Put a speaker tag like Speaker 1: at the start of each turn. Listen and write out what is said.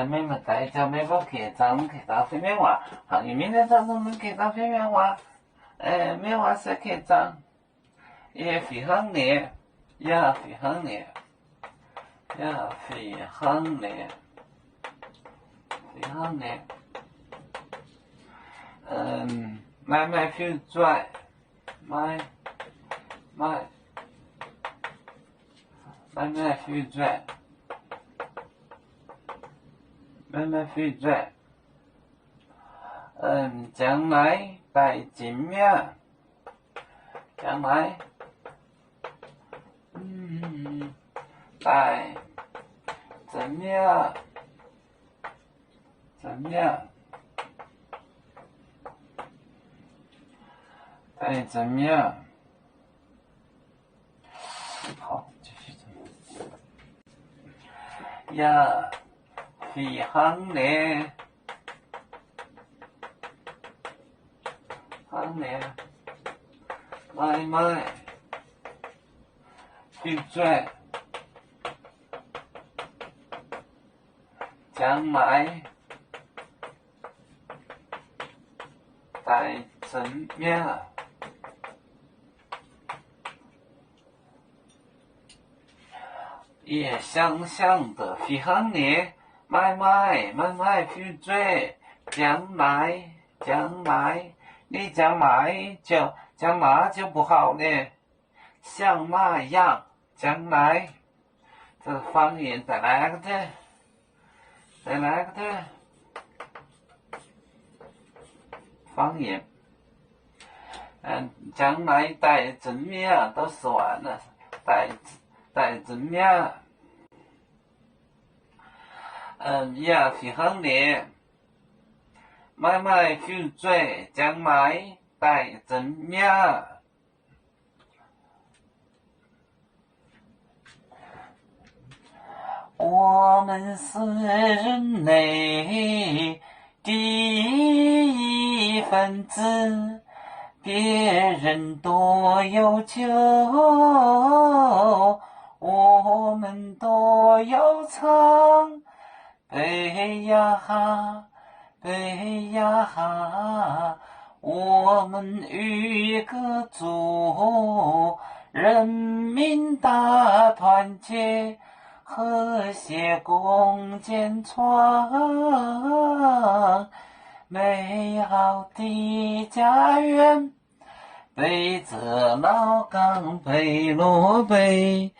Speaker 1: 每么大家每个课程课到分面话，行业明天早上能课到分面话，每话是课程，也非常难，也非常难，也非常难，非常难。my future， my future。my future， 将来在怎么样？将来，在怎么样？怎么样？在怎么样？好，继续怎么？呀。非常难，很难，my future， 将来在怎么样？也想象的非常难。my future， 将来，你将来就不好了，像那样，将来，这方言再来个的，方言，将来在怎么样都说完了，在怎么样？也非常难。my future， 将来在怎么样？我们是人类第一分子，别人多忧愁，我们多忧伤。悲呀哈，我们与歌祝人民大团结，和谐共建创美好的家园。北泽老港北落北